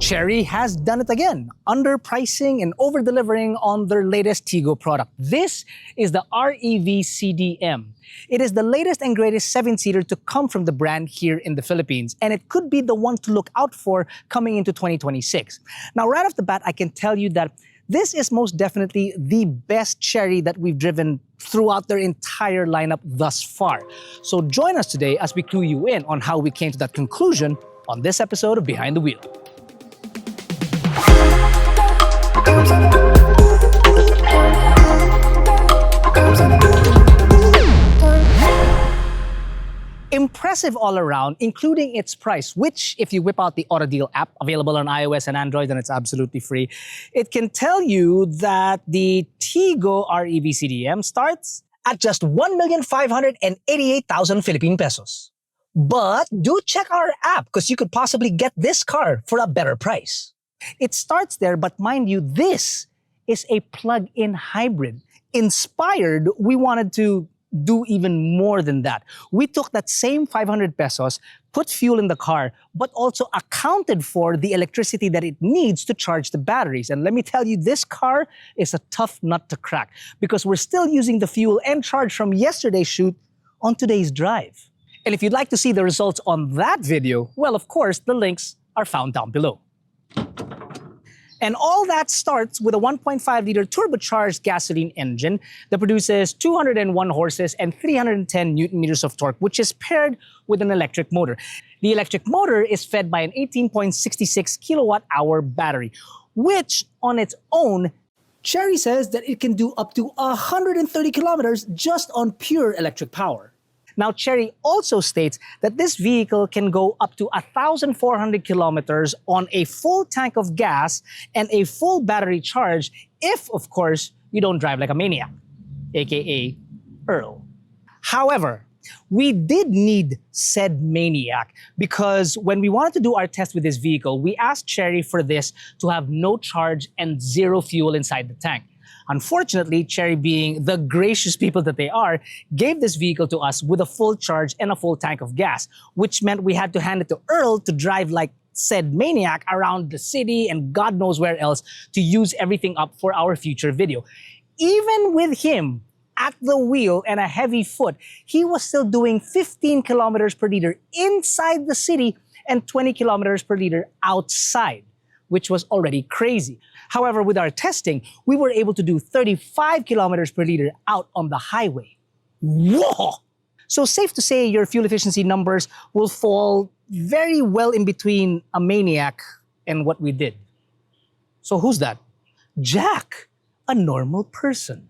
Chery has done it again, underpricing and over-delivering on their latest Tiggo product. This is the REV CDM. It is the latest and greatest 7-seater to come from the brand here in the Philippines, and it could be the one to look out for coming into 2026. Now, right off the bat, I can tell you that this is most definitely the best Chery that we've driven throughout their entire lineup thus far. So join us today as we clue you in on how we came to that conclusion on this episode of Behind the Wheel. Impressive all around, including its price, which if you whip out the AutoDeal app, available on iOS and Android, and it's absolutely free, it can tell you that the Tiggo rEV CDM starts at just 1,588,000 Philippine pesos. But do check our app because you could possibly get this car for a better price. It starts there, but mind you, this is a plug-in hybrid. Inspired, we wanted to do even more than that. We took that same 500 pesos, put fuel in the car, but also accounted for the electricity that it needs to charge the batteries. And let me tell you, this car is a tough nut to crack because we're still using the fuel and charge from yesterday's shoot on today's drive. And if you'd like to see the results on that video, well, of course, the links are found down below. And all that starts with a 1.5-liter turbocharged gasoline engine that produces 201 horses and 310 Newton meters of torque, which is paired with an electric motor. The electric motor is fed by an 18.66 kilowatt-hour battery, which on its own, Chery says that it can do up to 130 kilometers just on pure electric power. Now, Chery also states that this vehicle can go up to 1,400 kilometers on a full tank of gas and a full battery charge if, of course, you don't drive like a maniac, aka Earl. However, we did need said maniac because when we wanted to do our test with this vehicle, we asked Chery for this to have no charge and zero fuel inside the tank. Unfortunately, Chery, being the gracious people that they are, gave this vehicle to us with a full charge and a full tank of gas, which meant we had to hand it to Earl to drive like said maniac around the city and God knows where else to use everything up for our future video. Even with him at the wheel and a heavy foot, he was still doing 15 kilometers per liter inside the city and 20 kilometers per liter outside, which was already crazy. However, with our testing, we were able to do 35 kilometers per liter out on the highway. Whoa! So safe to say your fuel efficiency numbers will fall very well in between a maniac and what we did. So who's that? Jack, a normal person.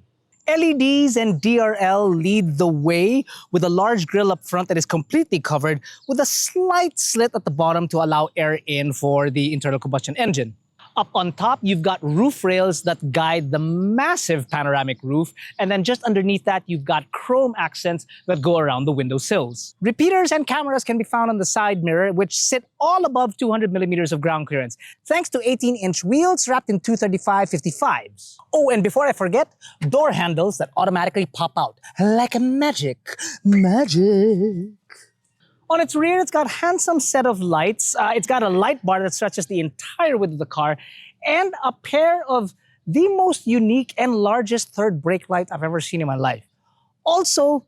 LEDs and DRL lead the way with a large grille up front that is completely covered with a slight slit at the bottom to allow air in for the internal combustion engine. Up on top, you've got roof rails that guide the massive panoramic roof, and then just underneath that, you've got chrome accents that go around the window sills. Repeaters and cameras can be found on the side mirror, which sit all above 200 millimeters of ground clearance, thanks to 18-inch wheels wrapped in 235/55s. Oh, and before I forget, door handles that automatically pop out like a magic. On its rear, it's got a handsome set of lights. It's got a light bar that stretches the entire width of the car and a pair of the most unique and largest third brake light I've ever seen in my life. Also,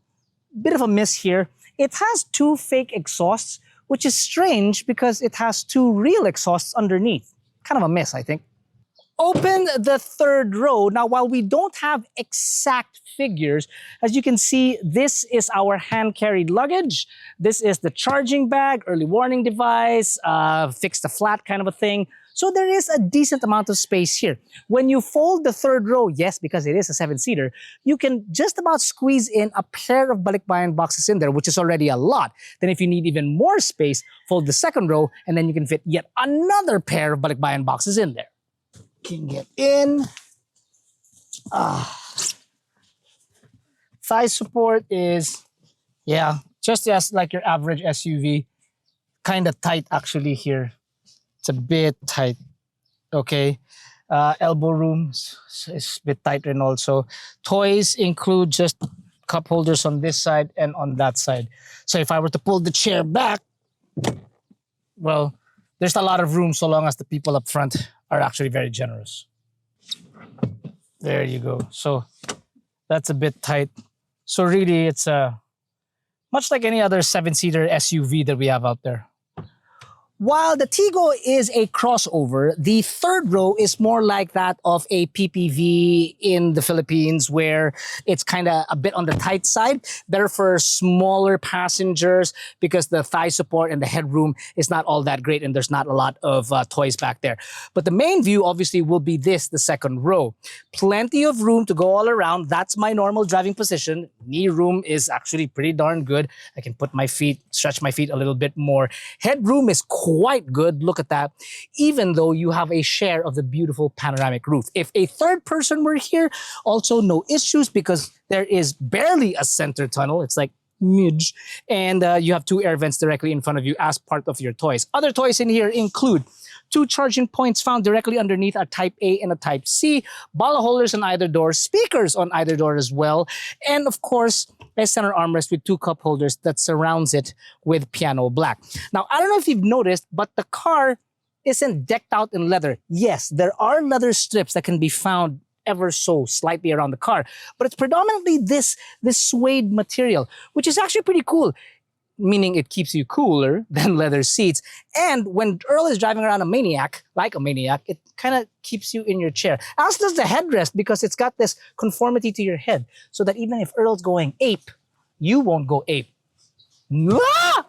bit of a miss here. It has two fake exhausts, which is strange because it has two real exhausts underneath. Kind of a miss, I think. Open the third row. Now, while we don't have exact figures, as you can see, this is our hand-carried luggage. This is the charging bag, early warning device, fix the flat kind of a thing. So there is a decent amount of space here. When you fold the third row, yes, because it is a 7-seater, you can just about squeeze in a pair of balikbayan boxes in there, which is already a lot. Then if you need even more space, fold the second row, and then you can fit yet another pair of balikbayan boxes in there. Can get in. Thigh support is, yeah, just as like your average SUV. Kind of tight actually here. It's a bit tight, okay? Elbow room is a bit tighter and also. Toys include just cup holders on this side and on that side. So if I were to pull the chair back, well, there's a lot of room so long as the people up front are actually very generous. There you go. So that's a bit tight. So really, it's much like any other 7-seater SUV that we have out there. While the Tiggo is a crossover, the third row is more like that of a PPV in the Philippines, where it's kind of a bit on the tight side, better for smaller passengers because the thigh support and the headroom is not all that great and there's not a lot of toys back there. But the main view obviously will be this, the second row. Plenty of room to go all around. That's my normal driving position. Knee room is actually pretty darn good. I can put my feet, stretch my feet a little bit more. Headroom is quite good. Look at that. Even though you have a share of the beautiful panoramic roof. If a third person were here, also no issues because there is barely a center tunnel. It's like midge. And you have 2 air vents directly in front of you as part of your toys. Other toys in here include 2 charging points found directly underneath a Type A and a Type C, bottle holders on either door, speakers on either door as well, and of course, a center armrest with 2 cup holders that surrounds it with piano black. Now, I don't know if you've noticed, but the car isn't decked out in leather. Yes, there are leather strips that can be found ever so slightly around the car, but it's predominantly this suede material, which is actually pretty cool, meaning it keeps you cooler than leather seats. And when Earl is driving around like a maniac, it kind of keeps you in your chair. As does the headrest, because it's got this conformity to your head, so that even if Earl's going ape, you won't go ape. Ah!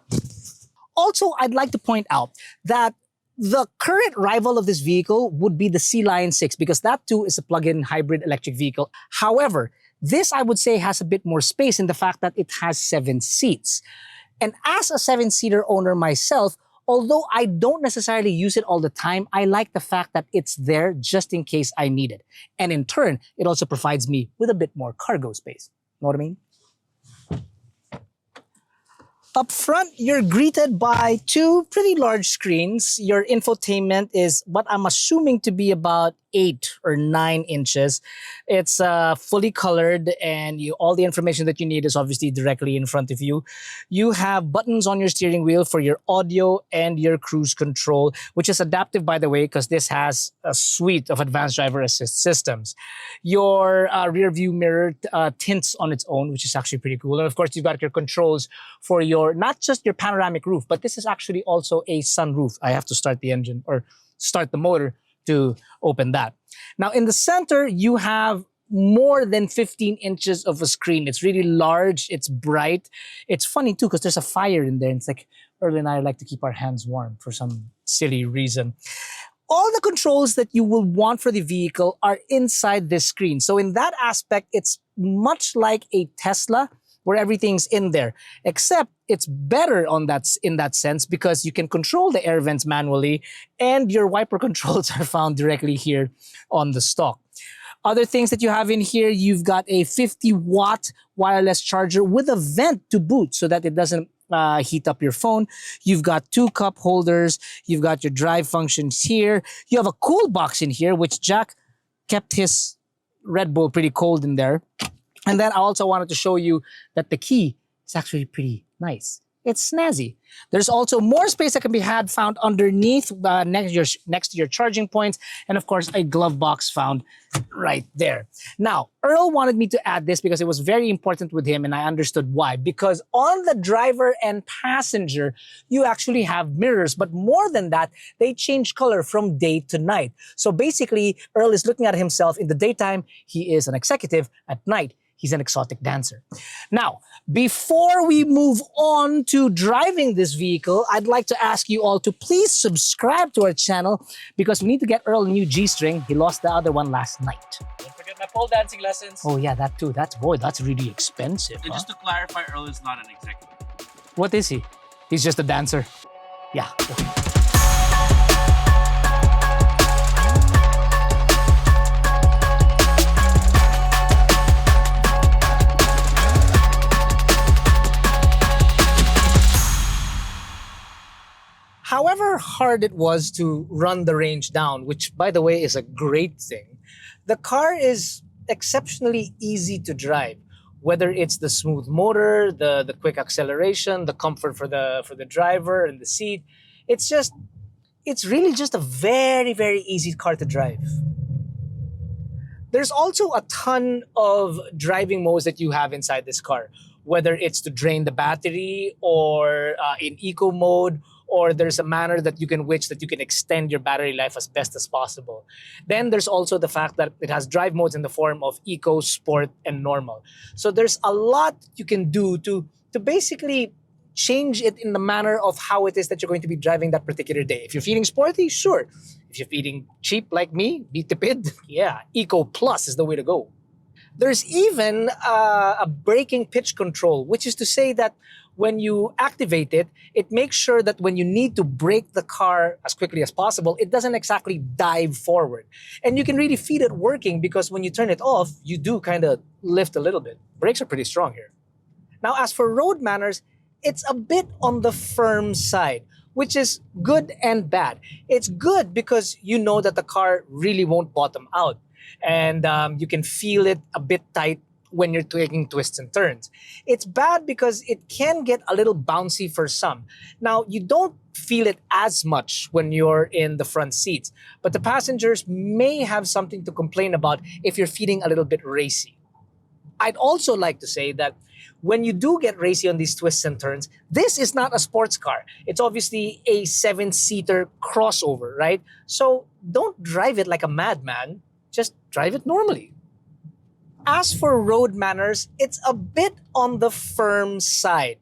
Also, I'd like to point out that the current rival of this vehicle would be the Sea Lion 6, because that too is a plug-in hybrid electric vehicle. However, this I would say has a bit more space in the fact that it has 7 seats. And as a 7-seater owner myself, although I don't necessarily use it all the time, I like the fact that it's there just in case I need it. And in turn, it also provides me with a bit more cargo space. Know what I mean? Up front, you're greeted by 2 pretty large screens. Your infotainment is what I'm assuming to be about 8 or 9 inches. It's fully colored, and all the information that you need is obviously directly in front of you. You have buttons on your steering wheel for your audio and your cruise control, which is adaptive, by the way, because this has a suite of advanced driver assist systems. Your rear view mirror tints on its own, which is actually pretty cool. And of course, you've got your controls for your, not just your panoramic roof, but this is actually also a sunroof. I have to start the engine or start the motor to open that. Now in the center, you have more than 15 inches of a screen. It's really large, it's bright. It's funny too, because there's a fire in there. And it's like, Earl and I like to keep our hands warm for some silly reason. All the controls that you will want for the vehicle are inside this screen. So in that aspect, it's much like a Tesla, where everything's in there, except it's better in that sense, because you can control the air vents manually, and your wiper controls are found directly here on the stalk. Other things that you have in here, you've got a 50-watt wireless charger with a vent to boot so that it doesn't heat up your phone. You've got 2 cup holders. You've got your drive functions here. You have a cool box in here, which Jack kept his Red Bull pretty cold in there. And then I also wanted to show you that the key is actually pretty nice. It's snazzy. There's also more space that can be found underneath, next to your charging points, and of course a glove box found right there. Now, Earl wanted me to add this because it was very important with him, and I understood why. Because on the driver and passenger, you actually have mirrors, but more than that, they change color from day to night. So basically, Earl is looking at himself in the daytime. He is an executive. At night, he's an exotic dancer. Now, before we move on to driving this vehicle, I'd like to ask you all to please subscribe to our channel, because we need to get Earl a new G-string. He lost the other one last night. Don't forget my pole dancing lessons. Oh yeah, that too. That's really expensive. And just to clarify, Earl is not an executive. What is he? He's just a dancer. Yeah. However hard it was to run the range down, which by the way is a great thing, the car is exceptionally easy to drive. Whether it's the smooth motor, the quick acceleration, the comfort for the driver and the seat, it's just it's really just a very, very easy car to drive. There's also a ton of driving modes that you have inside this car, whether it's to drain the battery or in eco mode, or there's a manner that you can which that you can extend your battery life as best as possible. Then there's also the fact that it has drive modes in the form of eco, sport, and normal. So there's a lot you can do to basically change it in the manner of how it is that you're going to be driving that particular day. If you're feeling sporty, sure. If you're feeling cheap like me, be tipid, yeah, Eco Plus is the way to go. There's even a braking pitch control, which is to say that when you activate it, it makes sure that when you need to brake the car as quickly as possible, it doesn't exactly dive forward. And you can really feel it working because when you turn it off, you do kind of lift a little bit. Brakes are pretty strong here. Now, as for road manners, it's a bit on the firm side, which is good and bad. It's good because you know that the car really won't bottom out, and you can feel it a bit tight when you're taking twists and turns. It's bad because it can get a little bouncy for some. Now, you don't feel it as much when you're in the front seats, but the passengers may have something to complain about if you're feeling a little bit racy. I'd also like to say that when you do get racy on these twists and turns, this is not a sports car. It's obviously a 7-seater crossover, right? So don't drive it like a madman. Just drive it normally. As for road manners, it's a bit on the firm side.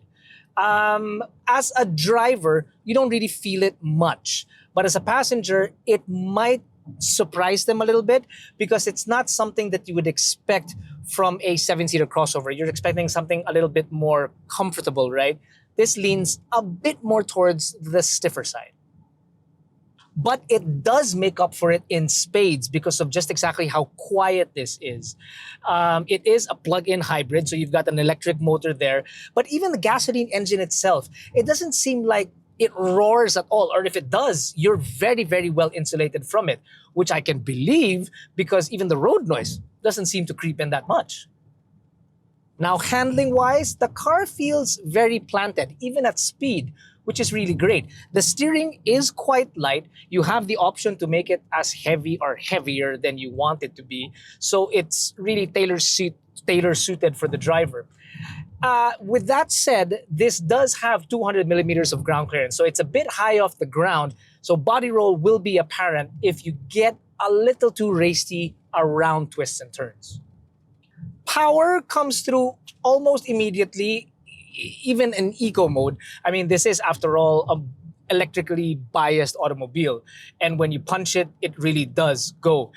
As a driver, you don't really feel it much. But as a passenger, it might surprise them a little bit because it's not something that you would expect from a 7-seater crossover. You're expecting something a little bit more comfortable, right? This leans a bit more towards the stiffer side. But it does make up for it in spades because of just exactly how quiet this is. It is a plug-in hybrid, so you've got an electric motor there. But even the gasoline engine itself, it doesn't seem like it roars at all. Or if it does, you're very, very well insulated from it, which I can believe because even the road noise doesn't seem to creep in that much. Now, handling-wise, the car feels very planted, even at speed, which is really great. The steering is quite light. You have the option to make it as heavy or heavier than you want it to be. So it's really tailor-suited for the driver. With that said, this does have 200 millimeters of ground clearance. So it's a bit high off the ground. So body roll will be apparent if you get a little too racy around twists and turns. Power comes through almost immediately, even in eco mode. I mean, this is, after all, an electrically biased automobile. And when you punch it, it really does go.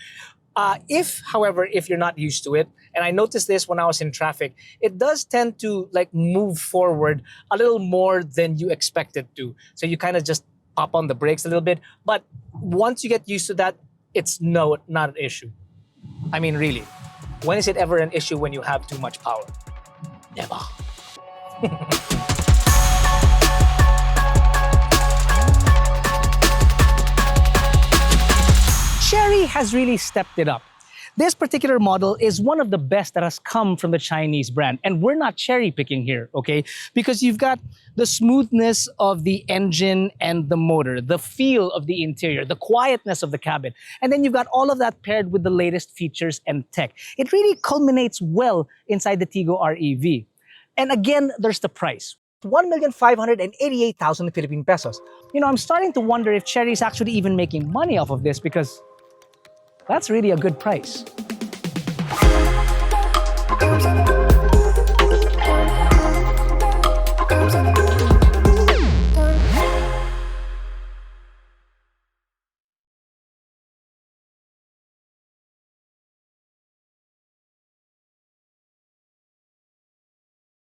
However, if you're not used to it, and I noticed this when I was in traffic, it does tend to move forward a little more than you expect it to. So you kind of just pop on the brakes a little bit. But once you get used to that, it's not an issue. I mean, really, when is it ever an issue when you have too much power? Never. Chery has really stepped it up. This particular model is one of the best that has come from the Chinese brand. And we're not cherry picking here, okay? Because you've got the smoothness of the engine and the motor, the feel of the interior, the quietness of the cabin. And then you've got all of that paired with the latest features and tech. It really culminates well inside the Tiggo rEV. And again, there's the price. 1,588,000 Philippine pesos. You know, I'm starting to wonder if Chery is actually even making money off of this because that's really a good price.